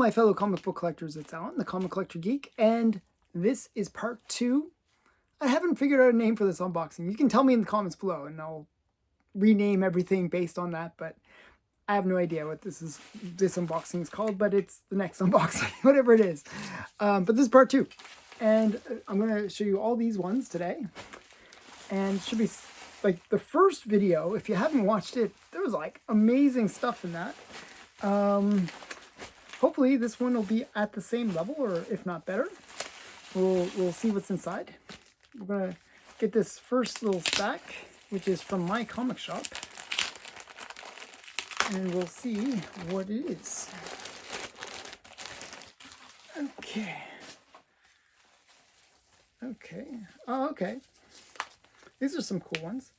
my fellow comic book collectors, it's Alan, the Comic Collector Geek, and this is part 2. I haven't figured out a name for this unboxing. You can tell me in the comments below, and I'll rename everything based on that, but I have no idea what this unboxing is called, but it's the next unboxing, whatever it is. But this is part 2, and I'm going to show you all these ones today, and it should be like the first video. If you haven't watched it, there was like amazing stuff in that. Hopefully this one will be at the same level, or if not better. We'll see what's inside. We're gonna get this first little stack, which is from my comic shop, and we'll see what it is. Okay. Oh, okay. These are some cool ones.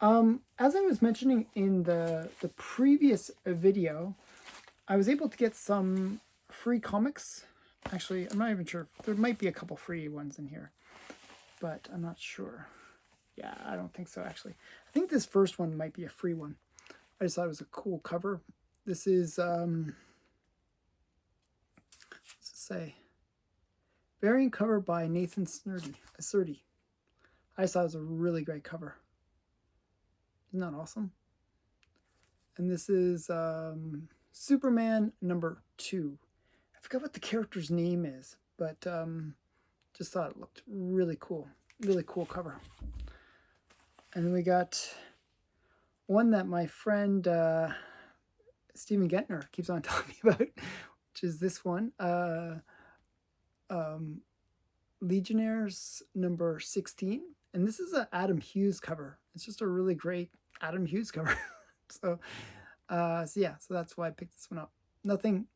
As I was mentioning in the previous video, I was able to get some free comics. Actually, I'm not even sure. There might be a couple free ones in here, but I'm not sure. Yeah, I don't think so, actually. I think this first one might be a free one. I just thought it was a cool cover. This is, what's it say? Variant cover by Nathan Surdy. I just thought it was a really great cover. Isn't that awesome? And this is Superman #2. I forgot what the character's name is, but just thought it looked really cool. Really cool cover. And then we got one that my friend Steven Gentner keeps on telling me about, which is this one. Legionnaires #16. And this is an Adam Hughes cover. It's just a really great Adam Hughes cover. So yeah, so that's why I picked this one up. Nothing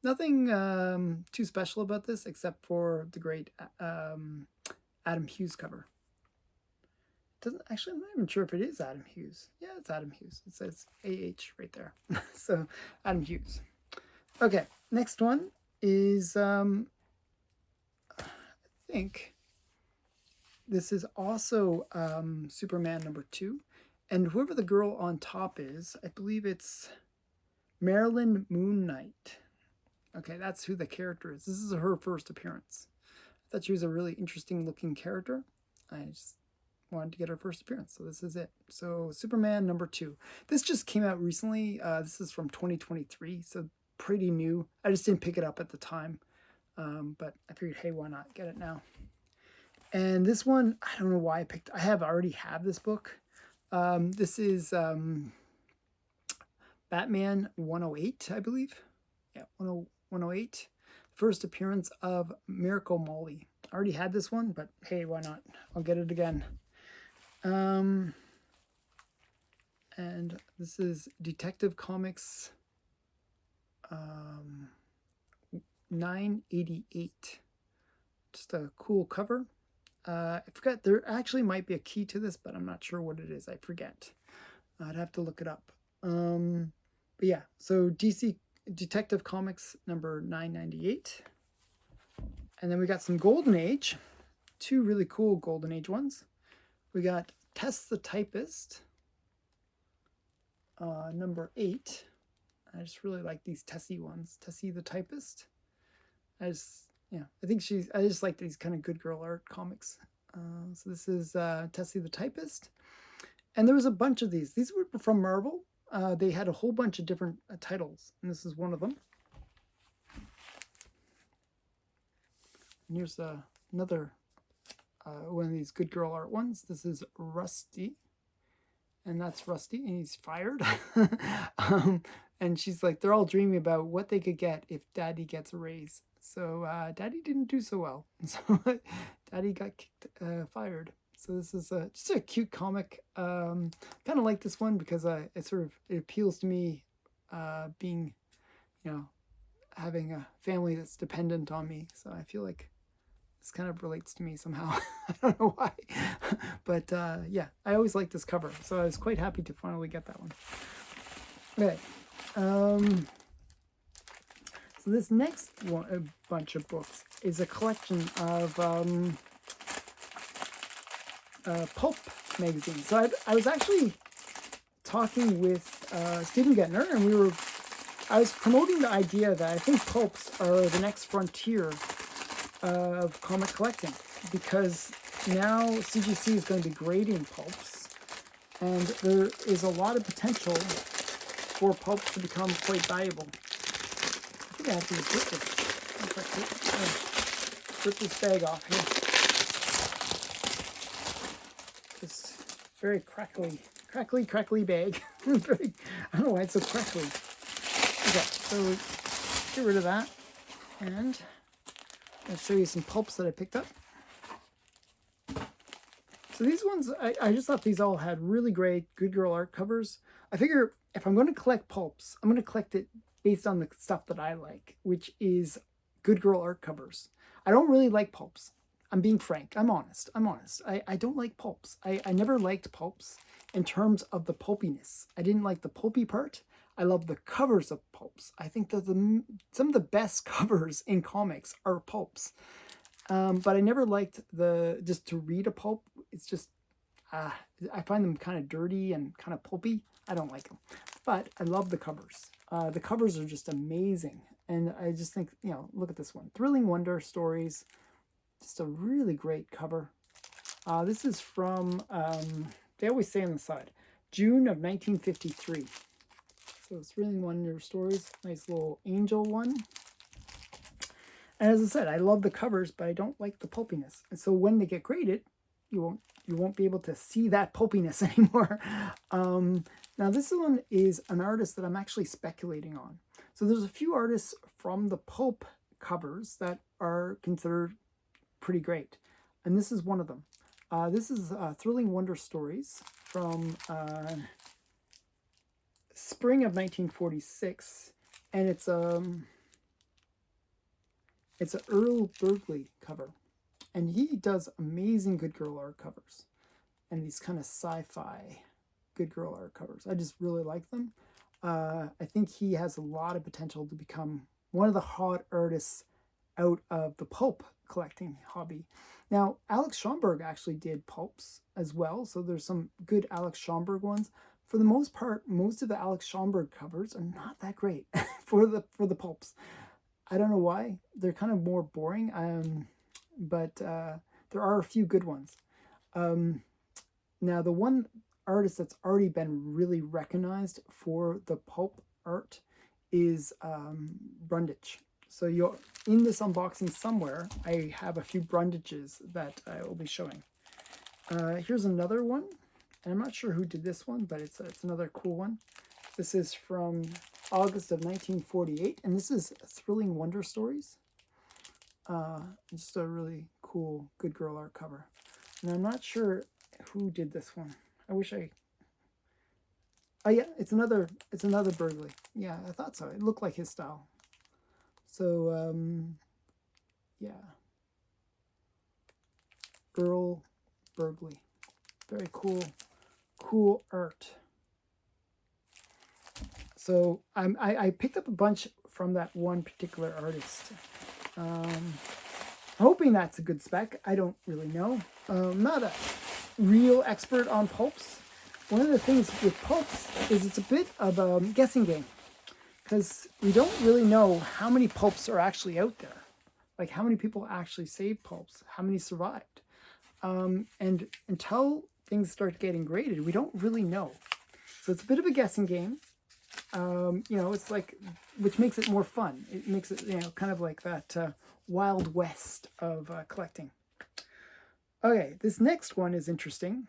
too special about this except for the great Adam Hughes cover. Actually, I'm not even sure if it is Adam Hughes. Yeah, it's Adam Hughes. It says AH right there. So Adam Hughes. Okay, next one is I think this is also Superman #2, and whoever the girl on top is, I believe it's Marilyn Moon Knight. Okay, that's who the character is. This is her first appearance. I thought she was a really interesting looking character. I just wanted to get her first appearance, so this is it. So Superman #2. This just came out recently. This is from 2023, so pretty new. I just didn't pick it up at the time, but I figured, hey, why not get it now? And this one, I don't know why I picked. I already have this book. This is Batman 108, I believe. Yeah, 108. First appearance of Miracle Molly. I already had this one, but hey, why not? I'll get it again. And this is Detective Comics 988. Just a cool cover. I forgot, there actually might be a key to this, but I'm not sure what it is. I forget. I'd have to look it up. But yeah, so DC Detective Comics #998. And then we got some Golden Age. 2 really cool Golden Age ones. We got Tess the Typist, #8. I just really like these Tessie ones. Tessie the Typist. I just like these kind of good girl art comics. So this is Tessie the Typist. And there was a bunch of these. These were from Marvel. They had a whole bunch of different titles, and this is one of them. And here's another one of these good girl art ones. This is Rusty, and that's Rusty, and he's fired. And she's like, they're all dreaming about what they could get if Daddy gets a raise. So Daddy didn't do so well, so Daddy got fired. So this is just a cute comic. Kind of like this one because it appeals to me, being, having a family that's dependent on me. So I feel like this kind of relates to me somehow. I don't know why, but yeah, I always like this cover. So I was quite happy to finally get that one. Okay. So this next bunch of books is a collection of pulp magazines. So I was actually talking with Steven Gentner, and we were I was promoting the idea that I think pulps are the next frontier of comic collecting, because now CGC is going to be grading pulps, and there is a lot of potential for pulps to become quite valuable. I think I have to just rip this. Rip this bag off here. This very crackly bag. I don't know why it's so crackly. Okay, so get rid of that, and I'll show you some pulps that I picked up. So these ones, I just thought these all had really great Good Girl art covers. I figure if I'm going to collect pulps, I'm going to collect it based on the stuff that I like, which is Good Girl art covers. I don't really like pulps. I'm being frank. I'm honest. I don't like pulps. I never liked pulps in terms of the pulpiness. I didn't like the pulpy part. I love the covers of pulps. I think that some of the best covers in comics are pulps. But I never liked just to read a pulp. It's just, I find them kind of dirty and kind of pulpy. I don't like them. But I love the covers. The covers are just amazing. And I just think, look at this one. Thrilling Wonder Stories. Just a really great cover. This is from, they always say on the side, June of 1953. So it's Thrilling Wonder Stories. Nice little angel one. And as I said, I love the covers, but I don't like the pulpiness. And so when they get graded, you won't be able to see that pulpiness anymore. Now this one is an artist that I'm actually speculating on. So there's a few artists from the pulp covers that are considered pretty great, and this is one of them. This is Thrilling Wonder Stories from spring of 1946, and it's an Earl Bergley cover, and he does amazing Good Girl art covers, and these kind of sci-fi Good Girl art covers. I just really like them. I think he has a lot of potential to become one of the hot artists out of the pulp collecting hobby. Now, Alex Schomburg actually did pulps as well, so there's some good Alex Schomburg ones. For the most part, most of the Alex Schomburg covers are not that great for the pulps. I don't know why. They're kind of more boring, but there are a few good ones. Now, the one artist that's already been really recognized for the pulp art is Brundage. So in this unboxing somewhere, I have a few Brundages that I will be showing. Here's another one, and I'm not sure who did this one, but it's another cool one. This is from August of 1948, and this is Thrilling Wonder Stories. Just a really cool Good Girl art cover. And I'm not sure who did this one. I wish I... Oh yeah, it's another Bergley. Yeah, I thought so. It looked like his style. So, yeah. Earl Bergley. Very cool art. So I picked up a bunch from that one particular artist. I'm hoping that's a good spec. I don't really know. I'm not a real expert on pulps. One of the things with pulps is it's a bit of a guessing game, because we don't really know how many pulps are actually out there. Like how many people actually saved pulps, how many survived. And until things start getting graded, we don't really know. So it's a bit of a guessing game. It's like, which makes it more fun. It makes it, kind of like that Wild West of collecting. Okay, this next one is interesting.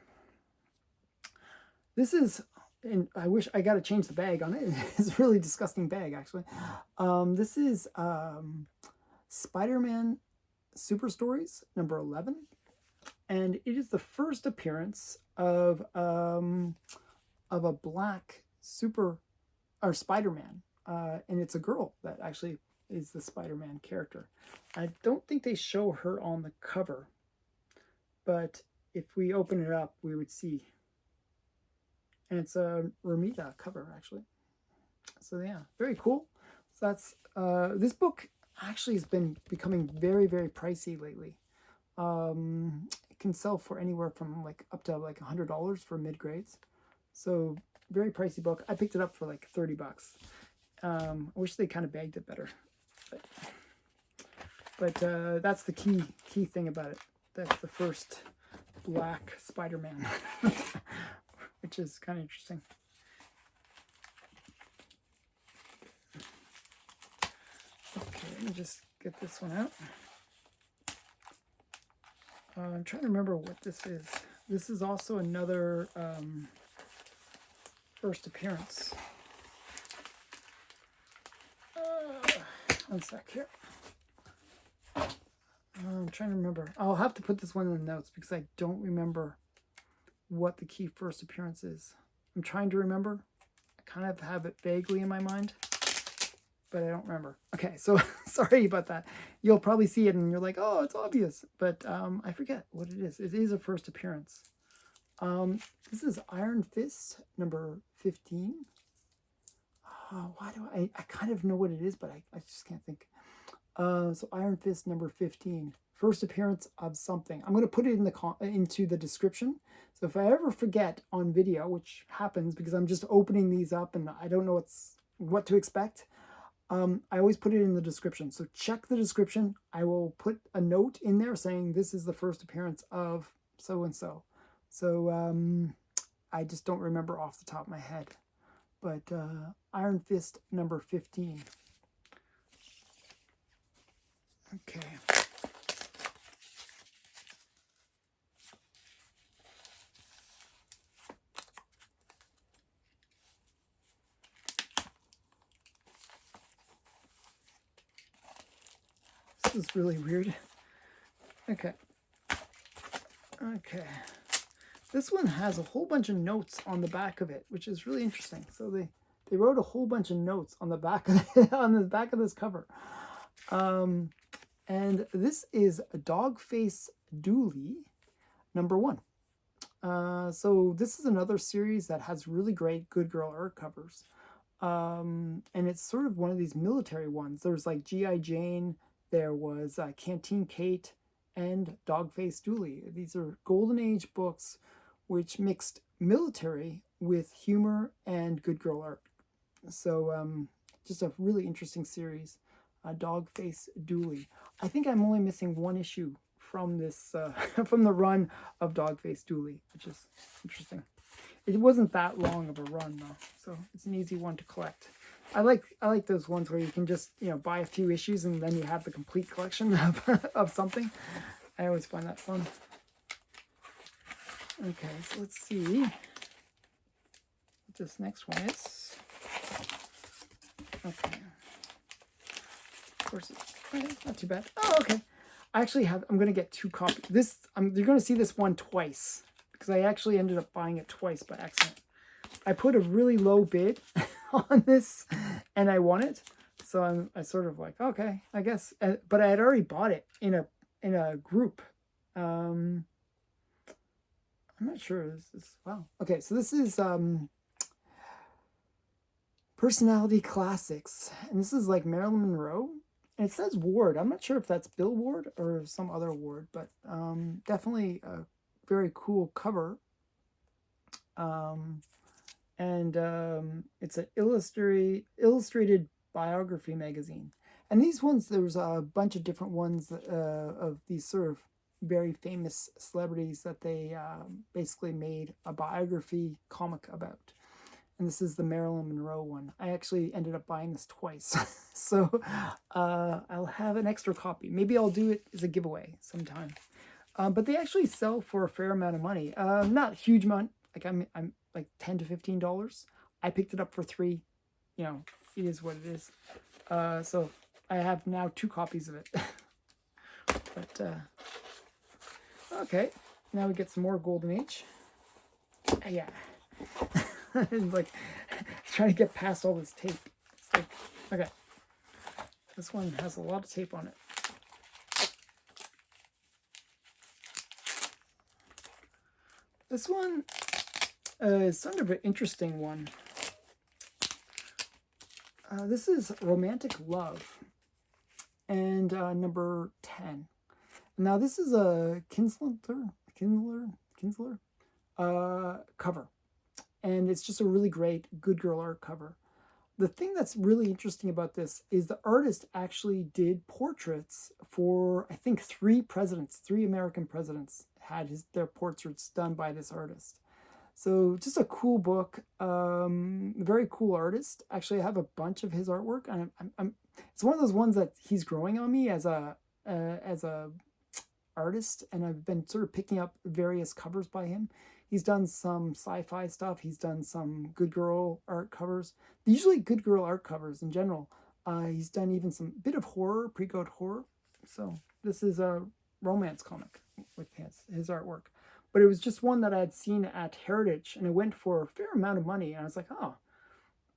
This is, and I wish I got to change the bag on it. It's a really disgusting bag, actually. This is Spider-Man Super Stories, number 11. And it is the first appearance of a black Spider-Man. And it's a girl that actually is the Spider-Man character. I don't think they show her on the cover, but if we open it up, we would see. And it's a Romita cover, actually. So yeah, very cool. So that's this book actually has been becoming very, very pricey lately. It can sell for anywhere from up to $100 for mid grades. So very pricey book. I picked it up for like $30. I wish they kind of bagged it better. But that's the key thing about it. That's the first black Spider-Man, which is kind of interesting. Okay, let me just get this one out. I'm trying to remember what this is. This is also another first appearance. One sec here. I'm trying to remember. I'll have to put this one in the notes because I don't remember what the key first appearance is. I'm trying to remember. I kind of have it vaguely in my mind, but I don't remember. Okay, so sorry about that. You'll probably see it and you're like, oh, it's obvious. But I forget what it is. It is a first appearance. This is Iron Fist number 15. Why do I kind of know what it is, but I just can't think. So Iron Fist number 15, first appearance of something. I'm going to put it in into the description. So if I ever forget on video, which happens because I'm just opening these up and I don't know what to expect, I always put it in the description. So check the description. I will put a note in there saying this is the first appearance of so-and-so. So I just don't remember off the top of my head. But Iron Fist number 15. Okay. This is really weird. Okay. Okay. This one has a whole bunch of notes on the back of it, which is really interesting. So they wrote a whole bunch of notes on the back of on the back of this cover. And this is Dogface Dooley, number 1. So this is another series that has really great Good Girl art covers. And it's sort of one of these military ones. There's like G.I. Jane, there was Canteen Kate, and Dogface Dooley. These are Golden Age books which mixed military with humor and Good Girl art. So just a really interesting series. Dogface Dooley. I think I'm only missing one issue from this from the run of Dogface Dooley, which is interesting. It wasn't that long of a run though, so it's an easy one to collect. I like those ones where you can just buy a few issues and then you have the complete collection of something. I always find that fun. Okay, so let's see what this next one is. Okay. Of course, it's not too bad. Oh, okay. I actually I'm going to get 2 copies. You're going to see this one twice because I actually ended up buying it twice by accident. I put a really low bid on this and I won it. So I sort of like, okay, I guess. But I had already bought it in a group. I'm not sure. Wow. Okay, so this is Personality Classics. And this is like Marilyn Monroe. And it says Ward. I'm not sure if that's Bill Ward or some other Ward, but definitely a very cool cover. It's an illustrated biography magazine. And these ones, there's a bunch of different ones of these sort of very famous celebrities that they basically made a biography comic about. And this is the Marilyn Monroe one. I actually ended up buying this twice. So I'll have an extra copy. Maybe I'll do it as a giveaway sometime. But they actually sell for a fair amount of money. Not a huge amount. Like I'm like $10 to $15. I picked it up for $3. It is what it is. So I have now 2 copies of it. But okay, now we get some more Golden Age. Yeah. Like trying to get past all this tape. It's like, okay, this one has a lot of tape on it. This one is sort of an interesting one. This is Romantic Love, and number 10. Now this is a Kinsler cover. And it's just a really great Good Girl art cover. the thing that's really interesting about this is the artist actually did portraits for, I think, 3 presidents, 3 American presidents had their portraits done by this artist. So just a cool book, very cool artist. Actually, I have a bunch of his artwork. It's one of those ones that he's growing on me as a artist, and I've been sort of picking up various covers by him. He's done some sci-fi stuff. He's done some good girl art covers. Usually good girl art covers in general. He's done even some bit of horror, pre-code horror. So this is a romance comic with his artwork. But it was just one that I had seen at Heritage, and it went for a fair amount of money. And I was like, oh,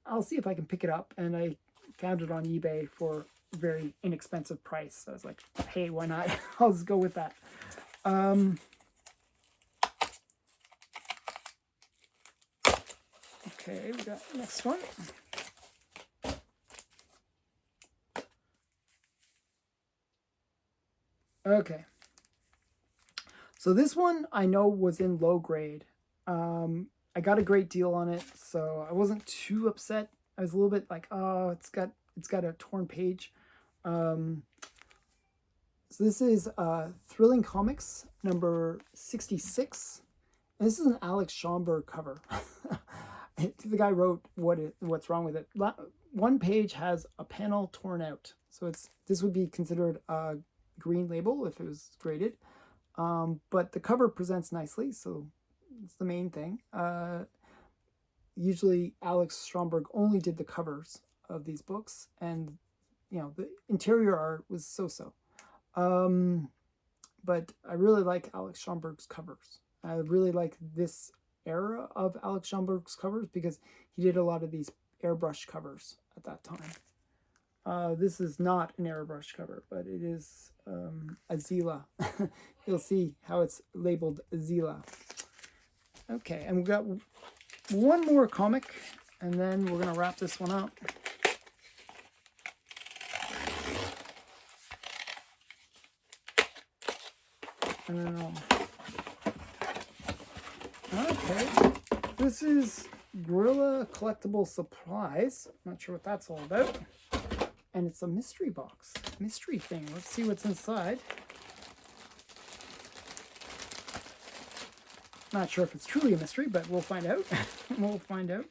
I'll see if I can pick it up. And I found it on eBay for a very inexpensive price. So I was like, hey, why not? I'll just go with that. Okay, we got the next one. Okay. So this one I know was in low grade. I got a great deal on it, so I wasn't too upset. I was a little bit like, oh, it's got a torn page. So this is Thrilling Comics number 66. And this is an Alex Schomburg cover. The guy wrote what's wrong with it. One page has a panel torn out, so this would be considered a green label if it was graded. But the cover presents nicely, so it's the main thing. Usually Alex Schomburg only did the covers of these books, and the interior art was so-so. But I really like Alex Schomburg's covers. I really like this era of Alex Schomburg's covers because he did a lot of these airbrush covers at that time. This is not an airbrush cover, but it is Azila. You'll see how it's labeled Azila. Okay, and we've got one more comic, and then we're going to wrap this one up. Okay, this is Gorilla Collectible Supplies. I'm not sure what that's all about. And it's a mystery box, mystery thing. Let's see what's inside. Not sure if it's truly a mystery, but we'll find out. We'll find out.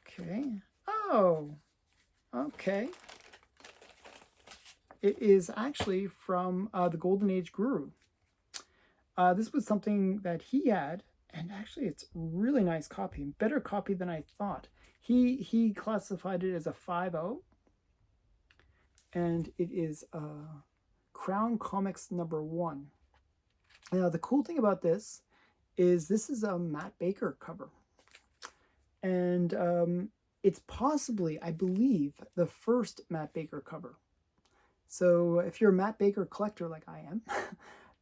Okay. Oh, okay. It is actually from the Golden Age Guru. This was something that he had, and actually it's a really nice copy, better copy than I thought. He classified it as a 5.0, and it is Crown Comics #1. Now the cool thing about this is a Matt Baker cover, and it's possibly, I believe, the first Matt Baker cover. So if you're a Matt Baker collector like I am,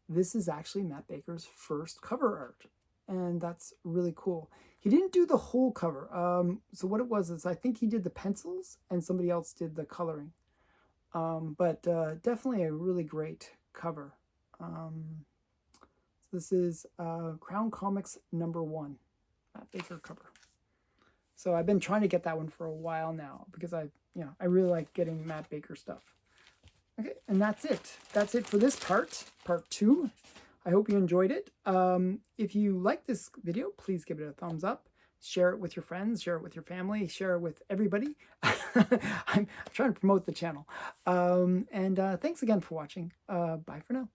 this is actually Matt Baker's first cover art, and that's really cool. He didn't do the whole cover. So what it was is I think he did the pencils and somebody else did the coloring. But definitely a really great cover. This is Crown Comics #1, Matt Baker cover. So I've been trying to get that one for a while now because I really like getting Matt Baker stuff. Okay, and that's it. That's it for this part 2. I hope you enjoyed it. If you like this video, please give it a thumbs up. Share it with your friends, share it with your family, share it with everybody. I'm trying to promote the channel. And thanks again for watching. Bye for now.